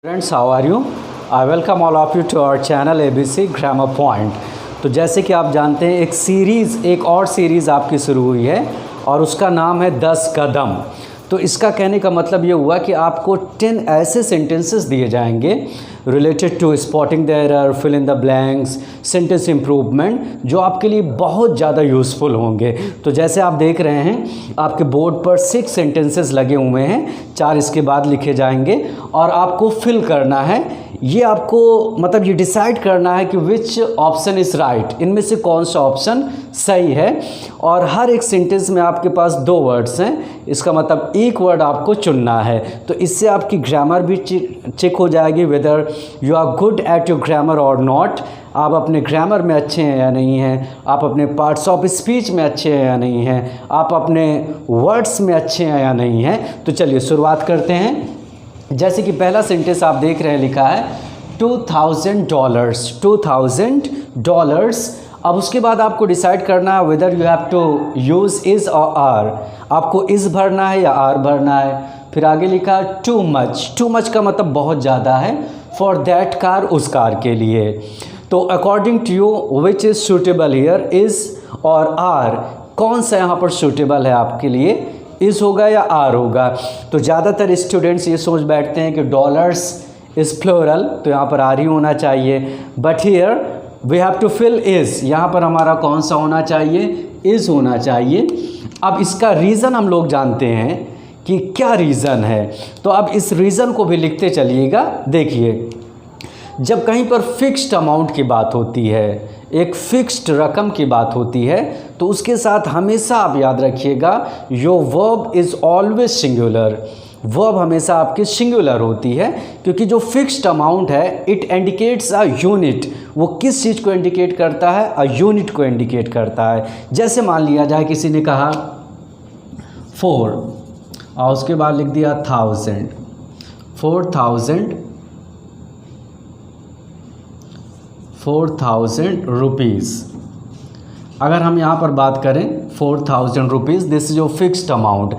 Friends, how are you? I welcome all of you to our channel ABC Grammar Point। तो जैसे कि आप जानते हैं एक और सीरीज़ आपकी शुरू हुई है और उसका नाम है 10 कदम। तो इसका कहने का मतलब ये हुआ कि आपको 10 ऐसे सेंटेंसेस दिए जाएंगे related to spotting the error, fill in the blanks, sentence improvement, जो आपके लिए बहुत ज़्यादा यूज़फुल होंगे। तो जैसे आप देख रहे हैं आपके बोर्ड पर 6 सेंटेंसेस लगे हुए हैं, 4 इसके बाद लिखे जाएंगे और आपको फिल करना है। ये आपको मतलब ये डिसाइड करना है कि विच ऑप्शन इज़ राइट, इनमें से कौन सा ऑप्शन सही है। और हर एक सेंटेंस में आपके पास 2 वर्ड्स हैं, इसका मतलब एक वर्ड आपको चुनना है। तो इससे आपकी ग्रामर भी चेक हो जाएगी, whether you are good at your grammar और नॉट। आप अपने ग्रामर में अच्छे हैं या नहीं हैं, आप अपने पार्ट्स ऑफ स्पीच में अच्छे हैं या नहीं हैं, आप अपने वर्ड्स में अच्छे हैं या नहीं हैं। तो चलिए शुरुआत करते हैं। जैसे कि पहला सेंटेंस आप देख रहे हैं, लिखा है $2000, $2000। अब उसके बाद आपको डिसाइड करना है whether you have to use is और आर, आपको इज़ भरना है या आर भरना है। फिर आगे लिखा है टू मच का मतलब बहुत ज़्यादा है, फॉर दैट कार, उस कार के लिए। तो according to you which is suitable here, is और आर, कौन सा यहाँ पर सूटेबल है आपके लिए, इज़ होगा या आर होगा। तो ज़्यादातर स्टूडेंट्स ये सोच बैठते हैं कि डॉलर्स इज़ प्लूरल, तो यहाँ पर आर ही होना चाहिए। But here we have to fill is, यहाँ पर हमारा कौन सा होना चाहिए, इज़ होना चाहिए। अब इसका रीज़न हम लोग जानते हैं कि क्या रीज़न है, तो अब इस रीज़न को भी लिखते चलिएगा। देखिए, जब कहीं पर फिक्स्ड अमाउंट की बात होती है, एक फिक्स्ड रकम की बात होती है, तो उसके साथ हमेशा आप याद रखिएगा your verb is always singular. Verb हमेशा आपकी सिंगुलर होती है, क्योंकि जो फिक्स्ड अमाउंट है इट इंडिकेट्स अ यूनिट। वो किस चीज़ को इंडिकेट करता है, अ यूनिट को इंडिकेट करता है। जैसे मान लिया जाए किसी ने कहा 4 और उसके बाद लिख दिया 1000, 4000 रुपीज़। अगर हम यहाँ पर बात करें 4000 rupees, this is your fixed amount.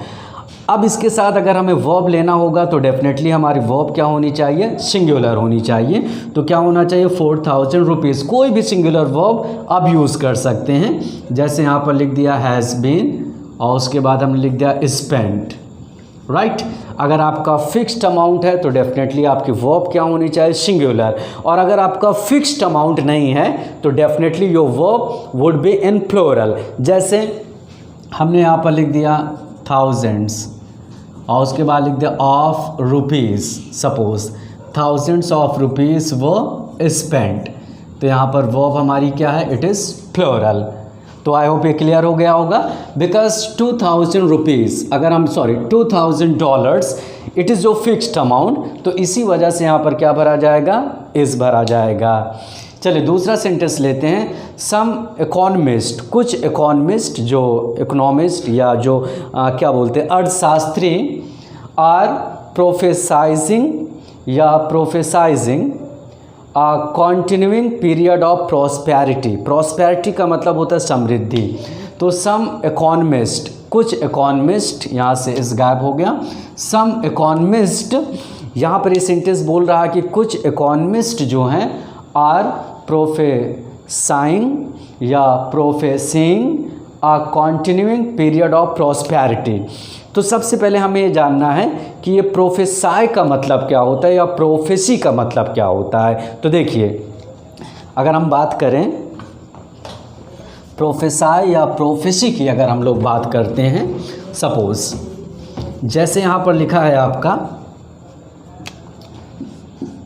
अब इसके साथ अगर हमें वर्ब लेना होगा तो डेफिनेटली हमारी वर्ब क्या होनी चाहिए, सिंगुलर होनी चाहिए। तो क्या होना चाहिए, 4000 रुपीज़। कोई भी सिंगुलर वर्ब आप यूज़ कर सकते हैं, जैसे यहाँ पर लिख दिया हैज़ बीन और उसके बाद हमने लिख दिया स्पेंट, राइट। अगर आपका फिक्स्ड अमाउंट है तो डेफिनेटली आपकी वर्ब क्या होनी चाहिए, सिंगुलर। और अगर आपका फिक्स्ड अमाउंट नहीं है तो definitely your verb would be in plural. जैसे हमने यहाँ पर लिख दिया थाउजेंड्स और उसके बाद लिख दिया of rupees, suppose thousands of rupees वो स्पेंट, तो यहाँ पर वर्ब हमारी क्या है, इट इज़ प्लूरल। तो आई होप ये क्लियर हो गया होगा। बिकॉज 2000 रुपीज़, अगर हम $2000 इट इज़ जो फिक्स्ड अमाउंट, तो इसी वजह से यहाँ पर क्या भरा जाएगा, इस भरा जाएगा। चलिए दूसरा सेंटेंस लेते हैं। सम इकोनमिस्ट, कुछ इकोनमिस्ट, जो इकोनॉमिस्ट या जो क्या बोलते हैं अर्थशास्त्री, are prophesying continuing period of prosperity. Prosperity का मतलब होता है समृद्धि। तो सम इकोनमिस्ट, कुछ इकोनमिस्ट, यहाँ से इस गायब हो गया, सम इकोनमिस्ट। यहाँ पर ये सेंटेंस बोल रहा है कि कुछ इकोनमिस्ट जो हैं आर प्रोफेसाइंग या professing a continuing period of prosperity. तो सबसे पहले हमें ये जानना है कि ये प्रोफेसाई का मतलब क्या होता है या प्रोफेसी का मतलब क्या होता है। तो देखिए, अगर हम बात करें प्रोफेसाई या प्रोफेसी की, अगर हम लोग बात करते हैं, सपोज जैसे यहाँ पर लिखा है आपका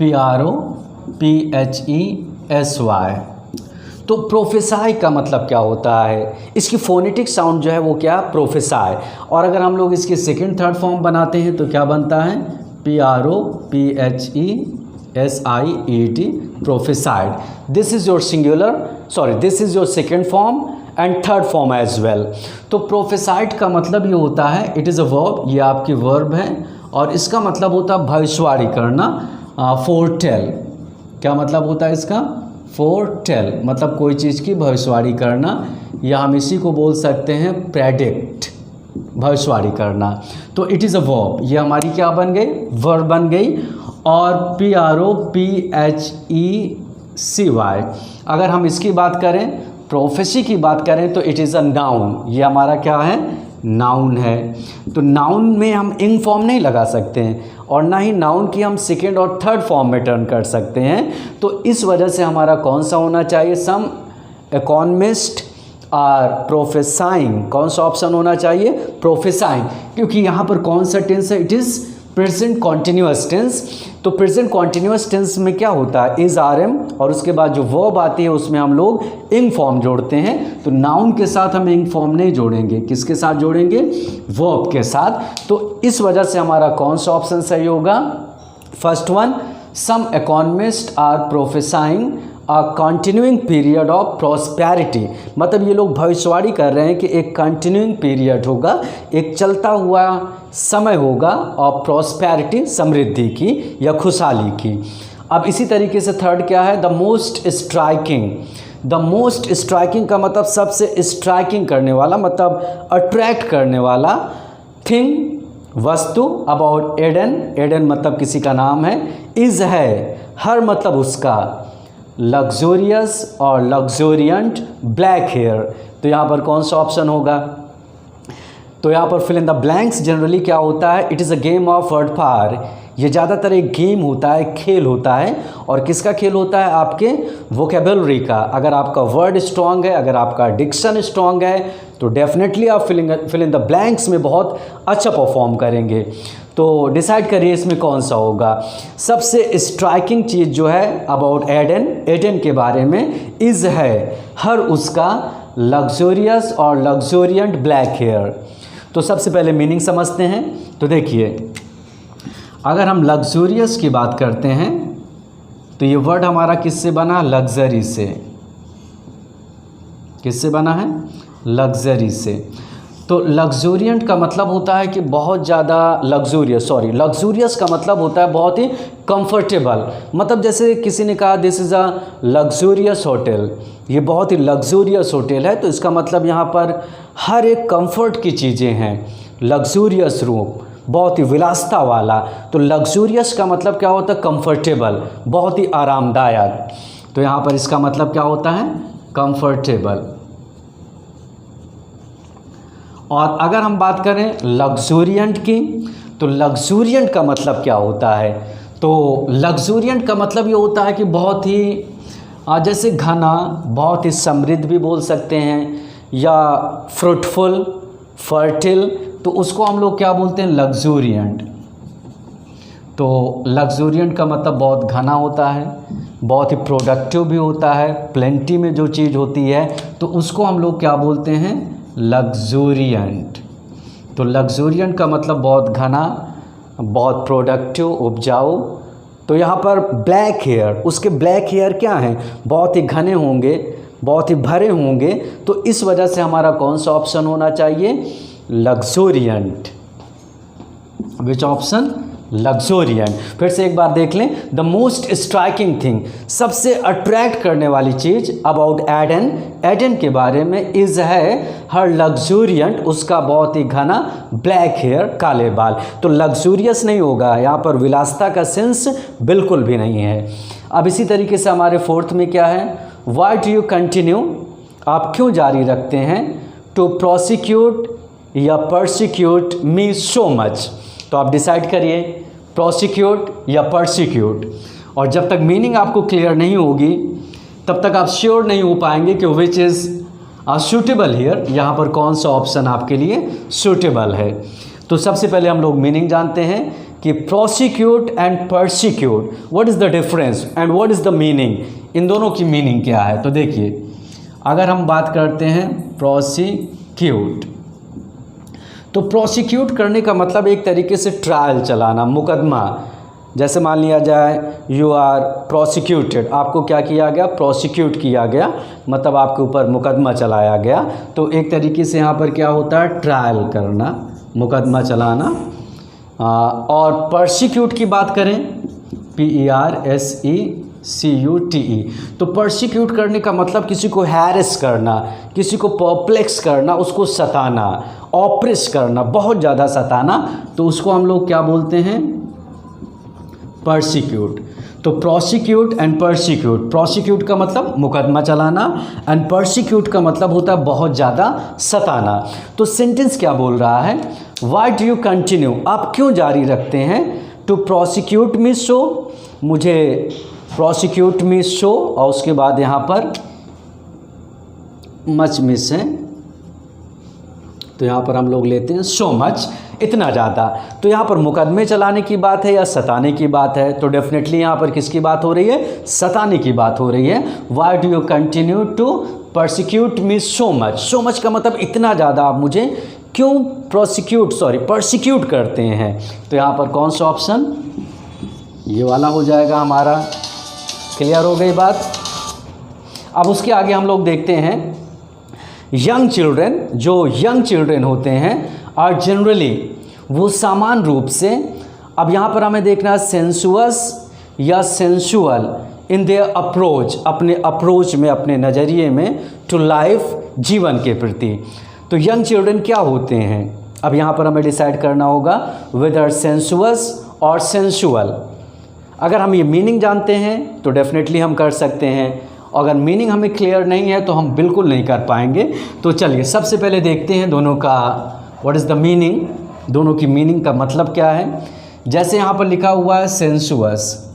PROPHESY, तो प्रोफेसाई का मतलब क्या होता है, इसकी फोनेटिक साउंड जो है वो क्या, प्रोफेसाई। और अगर हम लोग इसकी सेकंड थर्ड फॉर्म बनाते हैं तो क्या बनता है, PROPHESIED, prophesied. This is your this is your second form and third form as well. तो प्रोफेसाइड का मतलब ये होता है, इट इज़ अ वर्ब, ये आपकी वर्ब है और इसका मतलब होता है भविष्यवाणी करना, फोरटेल। क्या मतलब होता है इसका, फोरटेल, मतलब कोई चीज़ की भविष्यवाणी करना, या हम इसी को बोल सकते हैं प्रेडिक्ट, भविष्यवाणी करना। तो इट इज़ अ वर्ब, ये हमारी क्या बन गई, वर्ब बन गई। और PROPHECY। अगर हम इसकी बात करें, प्रोफेसी की बात करें, तो इट इज़ अ नाउन। ये हमारा क्या है? नाउन है। तो नाउन में हम इंग फॉर्म नहीं लगा सकते हैं और ना ही नाउन की हम सेकेंड और थर्ड फॉर्म में टर्न कर सकते हैं। तो इस वजह से हमारा कौन सा होना चाहिए? सम इकोनॉमिस्ट आर प्रोफेसाइंग। कौन सा ऑप्शन होना चाहिए? प्रोफेसाइंग, क्योंकि यहाँ पर कौन सा टेंस है? It is present continuous tense. तो प्रेजेंट कॉन्टिन्यूअस टेंस में क्या होता है? इज आर एम और उसके बाद जो वर्ब आती है उसमें हम लोग इंग फॉर्म जोड़ते हैं। तो नाउन के साथ हम इंग फॉर्म नहीं जोड़ेंगे, किसके साथ जोड़ेंगे? वर्ब के साथ। तो इस वजह से हमारा कौन सा ऑप्शन सही होगा? First one, some economist are prophesying a continuing period of prosperity. मतलब ये लोग भविष्यवाणी कर रहे हैं कि एक कंटिन्यूइंग पीरियड होगा, एक चलता हुआ समय होगा और प्रॉस्पेरिटी, समृद्धि की या खुशहाली की। अब इसी तरीके से थर्ड क्या है? The most striking. The most striking का मतलब सबसे स्ट्राइकिंग करने वाला, मतलब अट्रैक्ट करने वाला। थिंग, वस्तु। अबाउट एडन, एडन मतलब किसी का नाम है। इज है, हर मतलब उसका। लग्जोरियस और लग्जोरियंट ब्लैक हेयर। तो यहाँ पर कौन सा ऑप्शन होगा? तो यहाँ पर fill in the blanks generally क्या होता है? It is a game of word par. ये ज़्यादातर एक गेम होता है, खेल होता है। और किसका खेल होता है? आपके वोकेबलरी का। अगर आपका वर्ड स्ट्रांग है, अगर आपका डिक्शन स्ट्रांग है, तो डेफिनेटली आप फिल इन द ब्लैंक्स में बहुत अच्छा परफॉर्म करेंगे। तो डिसाइड करिए इसमें कौन सा होगा। सबसे स्ट्राइकिंग चीज़ जो है अबाउट एडन, एडन के बारे में, इज़ है, हर उसका, लग्जोरियस और लग्जोरियंट ब्लैक हेयर। तो सबसे पहले मीनिंग समझते हैं। तो देखिए, अगर हम लग्जोरियस की बात करते हैं तो ये वर्ड हमारा किससे बना? लग्जरी से। किससे बना है? लग्जरी से। तो लग्जोरियंट का मतलब होता है कि बहुत ज़्यादा लग्जूरियस का मतलब होता है बहुत ही कंफर्टेबल। मतलब जैसे किसी ने कहा this is a luxurious hotel, ये बहुत ही लग्जूरियस होटल है, तो इसका मतलब यहाँ पर हर एक कंफर्ट की चीज़ें हैं। लग्जूरियस रूम, बहुत ही विलासिता वाला। तो लग्जूरियस का मतलब क्या होता है? कंफर्टेबल, बहुत ही आरामदायक। तो यहाँ पर इसका मतलब क्या होता है? कंफर्टेबल। और अगर हम बात करें लग्जूरियंट की, तो लग्जूरियंट का मतलब क्या होता है? तो लग्जूरियंट का मतलब ये होता है कि बहुत ही जैसे घना, बहुत ही समृद्ध भी बोल सकते हैं, या फ्रूटफुल, फर्टिल, तो उसको हम लोग क्या बोलते हैं? लग्जूरियंट। तो लग्जूरियंट का मतलब बहुत घना होता है, बहुत ही प्रोडक्टिव भी होता है, प्लेंटी में जो चीज़ होती है, तो उसको हम लोग क्या बोलते हैं? लग्जूरियंट। तो लग्जूरियंट का मतलब बहुत घना, बहुत प्रोडक्टिव, उपजाऊ। तो यहाँ पर ब्लैक हेयर, उसके ब्लैक हेयर क्या हैं? बहुत ही घने होंगे, बहुत ही भरे होंगे। तो इस वजह से हमारा कौन सा ऑप्शन होना चाहिए? लग्जूरियंट। Which option? लग्जूरियंट। फिर से एक बार देख लें। द मोस्ट स्ट्राइकिंग थिंग, सबसे अट्रैक्ट करने वाली चीज़ अबाउट एडन, एडन के बारे में, इज़ है, हर लग्जूरियंट, उसका बहुत ही घना ब्लैक हेयर, काले बाल। तो लग्जूरियस नहीं होगा यहाँ पर, विलासिता का सेंस बिल्कुल भी नहीं है। अब इसी तरीके से हमारे फोर्थ में क्या है? वाई डू यू कंटिन्यू, आप क्यों जारी रखते हैं? टू प्रोसिक्यूट या परसिक्यूट मी सो मच। तो आप डिसाइड करिए, प्रोसिक्यूट या परसिक्यूट। और जब तक मीनिंग आपको क्लियर नहीं होगी तब तक आप श्योर नहीं हो पाएंगे कि विच इज़ सूटेबल हियर, यहाँ पर कौन सा ऑप्शन आपके लिए सूटेबल है। तो सबसे पहले हम लोग मीनिंग जानते हैं कि prosecute and persecute, what is the difference and what is the meaning, इन दोनों की मीनिंग क्या है। तो देखिए, अगर हम बात करते हैं प्रोसिक्यूट, तो प्रोसिक्यूट करने का मतलब एक तरीके से ट्रायल चलाना, मुकदमा। जैसे मान लिया जाए यू आर प्रोसिक्यूटेड, आपको क्या किया गया? प्रोसिक्यूट किया गया, मतलब आपके ऊपर मुकदमा चलाया गया। तो एक तरीके से यहाँ पर क्या होता है? ट्रायल करना, मुकदमा चलाना। और परसिक्यूट की बात करें, PERSECUTE, तो परसिक्यूट करने का मतलब किसी को हैरेस करना, किसी को परप्लेक्स करना, उसको सताना, ऑप्रेस करना, बहुत ज़्यादा सताना। तो उसको हम लोग क्या बोलते हैं? persecute। तो prosecute and persecute, prosecute का मतलब मुकदमा चलाना and persecute का मतलब होता है बहुत ज़्यादा सताना। तो सेंटेंस क्या बोल रहा है, why do you continue, आप क्यों जारी रखते हैं, to prosecute me so, मुझे prosecute me so, और उसके बाद यहाँ पर मच मिस है, तो यहाँ पर हम लोग लेते हैं सो मच, इतना ज़्यादा। तो यहाँ पर मुकदमे चलाने की बात है या सताने की बात है, तो डेफिनेटली यहाँ पर किसकी बात हो रही है, सताने की बात हो रही है। Why do you continue to persecute me so much, so much का मतलब इतना ज़्यादा आप मुझे क्यों परसिक्यूट करते हैं। तो यहाँ पर कौन सा ऑप्शन, ये वाला हो जाएगा हमारा। क्लियर हो गई बात। अब उसके आगे हम लोग देखते हैं यंग चिल्ड्रेन, जो यंग चिल्ड्रेन होते हैं आर जनरली, वो सामान्य रूप से, अब यहाँ पर हमें देखना है सेंसुअस या सेंसुअल इन देयर अप्रोच, अपने अप्रोच में, अपने नज़रिए में, टू लाइफ, जीवन के प्रति। तो यंग चिल्ड्रेन क्या होते हैं, अब यहाँ पर हमें डिसाइड करना होगा वेदर सेंसुअस और सेंसुअल। अगर हम ये मीनिंग जानते हैं तो डेफिनेटली हम कर सकते हैं, अगर मीनिंग हमें क्लियर नहीं है तो हम बिल्कुल नहीं कर पाएंगे। तो चलिए सबसे पहले देखते हैं दोनों का व्हाट इज़ द मीनिंग, दोनों की मीनिंग का मतलब क्या है। जैसे यहाँ पर लिखा हुआ है सेंसुअस,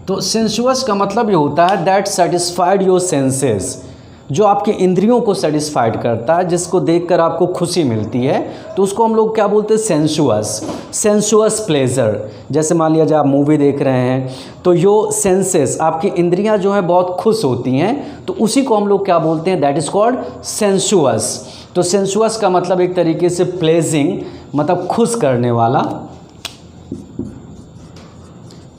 तो सेंसुअस का मतलब ये होता है दैट सेटिस्फाइड योर सेंसेस, जो आपके इंद्रियों को सेटिस्फाइड करता है, जिसको देखकर आपको खुशी मिलती है, तो उसको हम लोग क्या बोलते हैं, सेंसुअस। सेंसुअस प्लेजर, जैसे मान लिया जाए आप मूवी देख रहे हैं तो यो सेंसेस, आपकी इंद्रियां जो हैं बहुत खुश होती हैं, तो उसी को हम लोग क्या बोलते हैं, दैट इज़ कॉल्ड सेंसुअस। तो सेंसुअस का मतलब एक तरीके से प्लेजिंग, मतलब खुश करने वाला।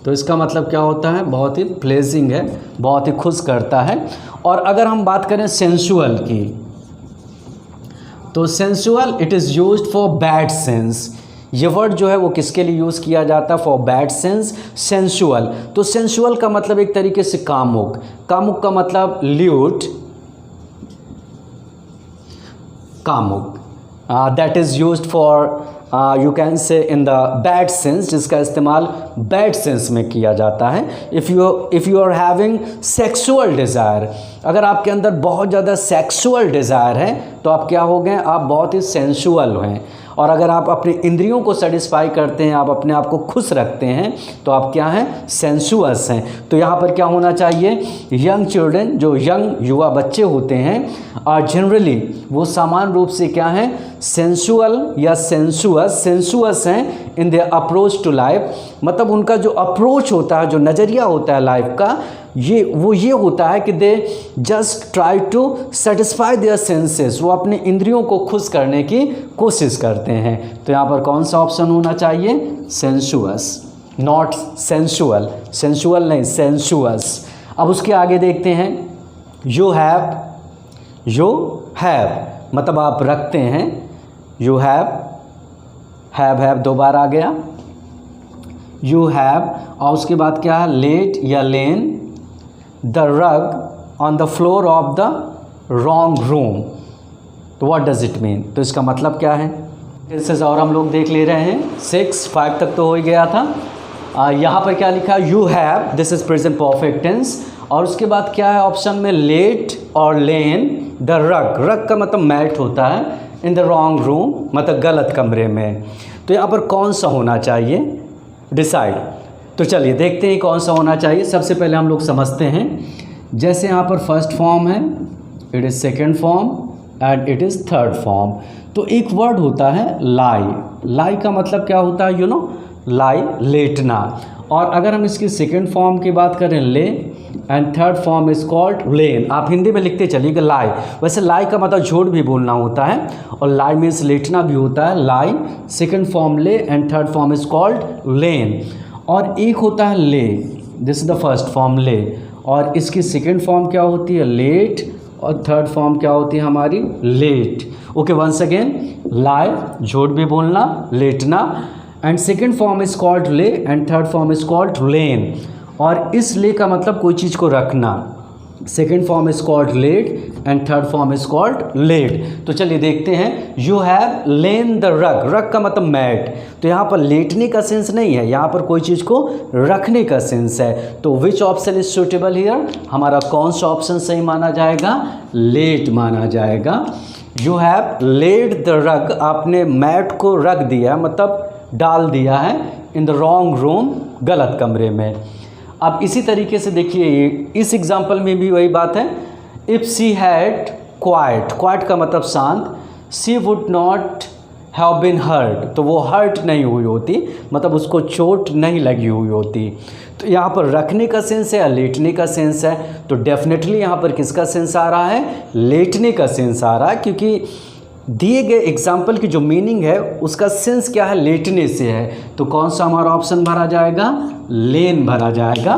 तो इसका मतलब क्या होता है, बहुत ही प्लेजिंग है, बहुत ही खुश करता है। और अगर हम बात करें सेंसुअल की, तो sensual it is used for bad sense, ये वर्ड जो है वो किसके लिए यूज़ किया जाता है, फॉर बैड सेंस, सेंसुअल। तो सेंसुअल का मतलब एक तरीके से कामुक, कामुक का मतलब ल्यूट, कामुक, that is used for you can say in the bad sense, जिसका इस्तेमाल बैड सेंस में किया जाता है। If you are having sexual desire, अगर आपके अंदर बहुत ज़्यादा सेक्सुअल डिज़ायर है तो आप क्या हो गए, आप बहुत ही सेंसुअल हैं। और अगर आप अपने इंद्रियों को सेटिस्फाई करते हैं, आप अपने आप को खुश रखते हैं, तो आप क्या हैं, सेंसुअस हैं। तो यहाँ पर क्या होना चाहिए, यंग चिल्ड्रेन, जो यंग युवा बच्चे होते हैं, और जनरली वो सामान्य रूप से क्या हैं, सेंसुअल या सेंसुअस हैं in their approach to life, मतलब उनका जो अप्रोच होता है, जो नज़रिया होता है लाइफ का, ये होता है कि they just try to satisfy their senses, वो अपने इंद्रियों को खुश करने की कोशिश करते हैं। तो यहाँ पर कौन सा ऑप्शन होना चाहिए, सेंसुअस, नॉट सेंसुअल, सेंसुअल नहीं, सेंसुअस। अब उसके आगे देखते हैं यू हैव मतलब आप रखते हैं, यू हैव दो बार आ गया, यू हैव, और उसके बाद क्या है, लेट या lain the rug on the floor of the wrong room. तो व्हाट डज इट मीन, तो इसका मतलब क्या है। टेंसेस और हम लोग देख ले रहे हैं, 5 तक तो हो ही गया था। यहाँ पर क्या लिखा, you have, this is present perfect tense, और उसके बाद क्या है ऑप्शन में, लेट और लेन द रग का मतलब मैट होता है, इन द रॉन्ग रूम मतलब गलत कमरे में। तो यहाँ पर कौन सा होना चाहिए, डिसाइड। तो चलिए देखते हैं कौन सा होना चाहिए। सबसे पहले हम लोग समझते हैं, जैसे यहाँ पर फर्स्ट फॉर्म है, it is second form and it is third form. तो एक वर्ड होता है लाई का मतलब क्या होता है, लाई, लेटना। और अगर हम इसकी सेकेंड फॉर्म की बात करें, lay, and third form is called lain. आप हिंदी में लिखते चलिएगा लाई। वैसे लाई का मतलब झूठ भी बोलना होता है, और लाई मीन्स लेटना भी होता है, lie, second form lay and third form is called lain. और एक होता है lay, this is the first form lay, और इसकी सेकेंड फॉर्म क्या होती है, लेट, और थर्ड फॉर्म क्या होती है हमारी, लेट। ओके, वंस अगेन, लाई, झूठ भी बोलना, लेटना, and second form is called lay and third form is called lain. और इस ले का मतलब कोई चीज़ को रखना, second form is called laid and third form is called laid. तो चलिए देखते हैं। यू हैव लेन द रग, रग का मतलब मैट, तो यहाँ पर लेटने का सेंस नहीं है, यहाँ पर कोई चीज़ को रखने का सेंस है। तो which option is suitable here, हमारा कौन सा ऑप्शन सही माना जाएगा, लेट माना जाएगा। You have led the rug, आपने मैट को रख दिया मतलब डाल दिया है, इन द रॉन्ग रूम, गलत कमरे में। अब इसी तरीके से देखिए इस एग्जाम्पल में भी वही बात है। If she had quiet, quiet का मतलब शांत, she would not have been hurt, तो वो हर्ट नहीं हुई होती, मतलब उसको चोट नहीं लगी हुई होती। तो यहाँ पर रखने का सेंस है या लेटने का सेंस है, तो डेफिनेटली यहाँ पर किसका सेंस आ रहा है, लेटने का सेंस आ रहा है, क्योंकि दिए गए एग्जाम्पल की जो मीनिंग है उसका सेंस क्या है, लेटने से है। तो कौन सा हमारा ऑप्शन भरा जाएगा, लेन भरा जाएगा।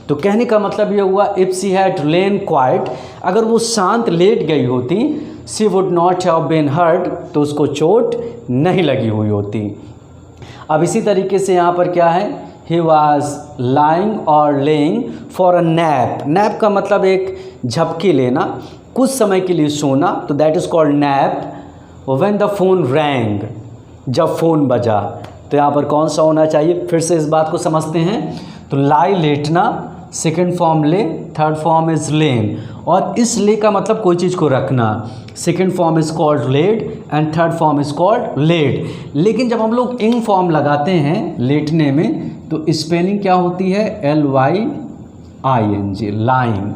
तो कहने का मतलब ये हुआ if she had lain quiet, अगर वो शांत लेट गई होती, she would not have been hurt, तो उसको चोट नहीं लगी हुई होती। अब इसी तरीके से यहाँ पर क्या है, ही वॉज लाइंग और laying for a nap, nap का मतलब एक झपकी लेना, कुछ समय के लिए सोना, तो that is called nap. When the phone wrong, जब फ़ोन बजा, तो यहाँ पर कौन सा होना चाहिए, फिर से इस बात को समझते हैं। तो लाई लेटना, second form lay, third form is lain, और इस ले का मतलब कोई चीज़ को रखना, second form is called laid and third form is called laid. लेकिन जब हम लोग इंग फॉर्म लगाते हैं लेटने में, तो स्पेलिंग क्या होती है, LYING, लाइंग,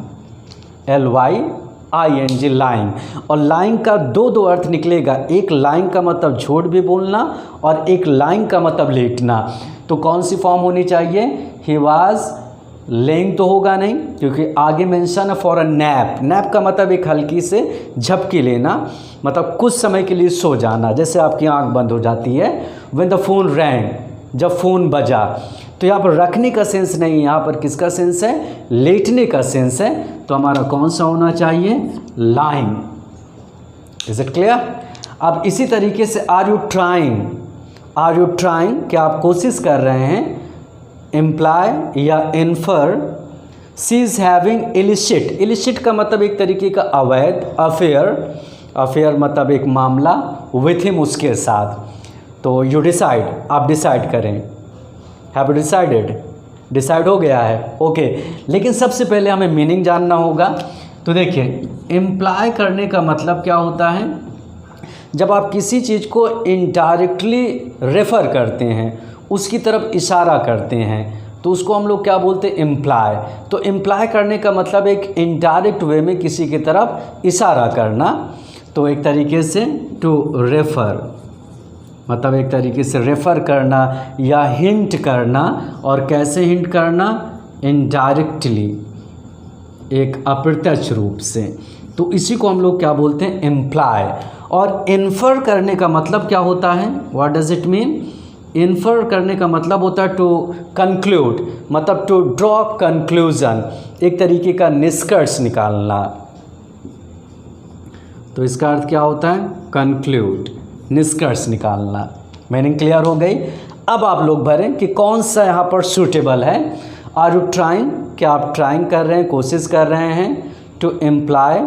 LYING, लाइंग। और लाइंग का दो अर्थ निकलेगा, एक लाइंग का मतलब झूठ भी बोलना और एक लाइंग का मतलब लेटना। तो कौन सी फॉर्म होनी चाहिए, ही वाज लेइंग तो होगा नहीं, क्योंकि आगे मेंशन है फॉर अ नैप, नैप का मतलब एक हल्की से झपकी लेना, मतलब कुछ समय के लिए सो जाना, जैसे आपकी आंख बंद हो जाती है। व्हेन द फोन रैंग, जब फ़ोन बजा, तो यहाँ पर रखने का सेंस नहीं, यहाँ पर किसका सेंस है, लेटने का सेंस है। तो हमारा कौन सा होना चाहिए, लाइंग। Is it clear. अब इसी तरीके से are you trying, are you trying, क्या आप कोशिश कर रहे हैं, इम्प्लाई या infer, she is having illicit, illicit का मतलब एक तरीके का अवैध, अफेयर, अफेयर मतलब एक मामला, विथ हिम, उसके साथ। तो यू डिसाइड, आप डिसाइड करें, हैव डिसाइडेड, डिसाइड हो गया है, ओके। लेकिन सबसे पहले हमें मीनिंग जानना होगा। तो देखिए इम्प्लाई करने का मतलब क्या होता है, जब आप किसी चीज़ को इनडायरेक्टली रेफ़र करते हैं, उसकी तरफ इशारा करते हैं, तो उसको हम लोग क्या बोलते हैं, इम्प्लाई। तो इम्प्लाई करने का मतलब एक इनडायरेक्ट वे में किसी की तरफ इशारा करना। तो एक तरीके से टू रेफ़र, मतलब एक तरीके से रेफ़र करना या हिंट करना। और कैसे हिंट करना, इनडायरेक्टली, एक अप्रत्यक्ष रूप से। तो इसी को हम लोग क्या बोलते हैं, इम्प्लाई। और इन्फर करने का मतलब क्या होता है, what does it mean, infer करने का मतलब होता है टू कंक्लूड, मतलब टू ड्रॉ कंक्लूजन, एक तरीके का निष्कर्ष निकालना। तो इसका अर्थ क्या होता है, कंक्लूड, निष्कर्ष निकालना। मीनिंग क्लियर हो गई। अब आप लोग भरें कि कौन सा यहाँ पर सूटेबल है। आर यू ट्राइंग, क्या आप ट्राइंग कर रहे हैं, कोशिश कर रहे हैं, टू इम्प्लाई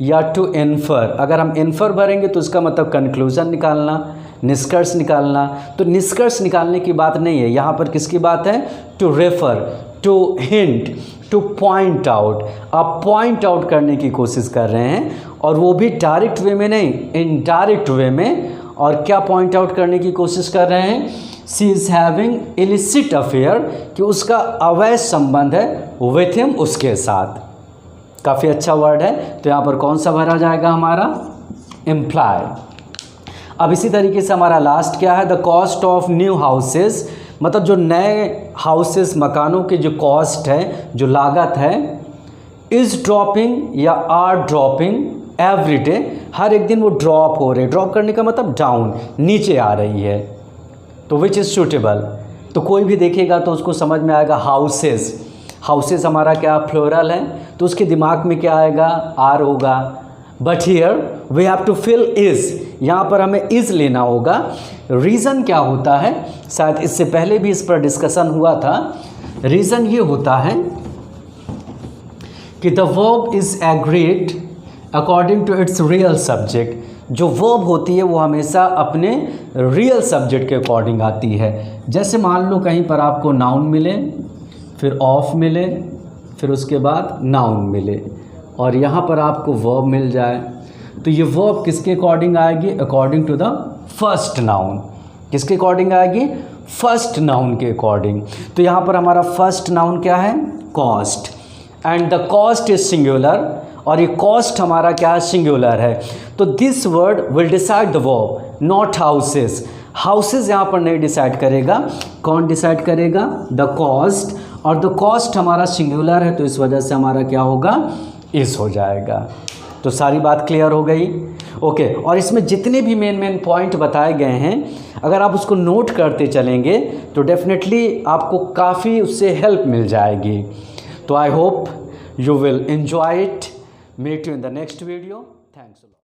या टू इन्फर। अगर हम इन्फर भरेंगे तो उसका मतलब कंक्लूजन निकालना, निष्कर्ष निकालना। तो निष्कर्ष निकालने की बात नहीं है, यहाँ पर किसकी बात है, to refer, to hint, to point out. आप पॉइंट आउट करने की कोशिश कर रहे हैं, और वो भी डायरेक्ट वे में नहीं, इनडायरेक्ट वे में। और क्या पॉइंट आउट करने की कोशिश कर रहे हैं, सी इज़ हैविंग इलिसिट अफेयर, कि उसका अवैध संबंध है विथ हिम, उसके साथ। काफ़ी अच्छा वर्ड है। तो यहाँ पर कौन सा भरा जाएगा हमारा, इम्प्लाई। अब इसी तरीके से हमारा लास्ट क्या है, the cost of new houses, मतलब जो नए हाउसेस, मकानों के जो कॉस्ट है, जो लागत है, इज़ ड्रॉपिंग या आर ड्रॉपिंग एवरी डे, हर एक दिन वो ड्रॉप हो रहे। ड्रॉप करने का मतलब डाउन, नीचे आ रही है। तो विच इज़ सूटेबल, तो कोई भी देखेगा तो उसको समझ में आएगा हाउसेस, हाउसेस हमारा क्या फ्लोरल है, तो उसके दिमाग में क्या आएगा, आर होगा। But here we have to fill is, यहाँ पर हमें इज़ लेना होगा। रीज़न क्या होता है, शायद इससे पहले भी इस पर डिस्कशन हुआ था। रीज़न ये होता है कि the verb is agreed according to its real subject. जो वर्ब होती है वो हमेशा अपने रियल सब्जेक्ट के अकॉर्डिंग आती है। जैसे मान लो कहीं पर आपको नाउन मिले, फिर ऑफ मिले, फिर उसके बाद नाउन मिले, और यहाँ पर आपको वर्ब मिल जाए, तो ये वर्ब किसके अकॉर्डिंग आएगी? According to the first noun. किसके अकॉर्डिंग आएगी? फर्स्ट नाउन के अकॉर्डिंग। तो यहाँ पर हमारा फर्स्ट नाउन क्या है? Cost. And the cost is singular, और ये कॉस्ट हमारा क्या है? सिंगुलर है। तो this word will decide the verb, not houses. Houses यहाँ पर नहीं डिसाइड करेगा। कौन डिसाइड करेगा? The cost. और द कॉस्ट हमारा सिंगुलर है, तो इस वजह से हमारा क्या होगा? इस हो जाएगा। तो सारी बात क्लियर हो गई? ओके। और इसमें जितने भी मेन पॉइंट बताए गए हैं, अगर आप उसको नोट करते चलेंगे तो डेफिनेटली आपको काफ़ी उससे हेल्प मिल जाएगी। तो I hope you will enjoy it. Meet you in the next video. Thanks.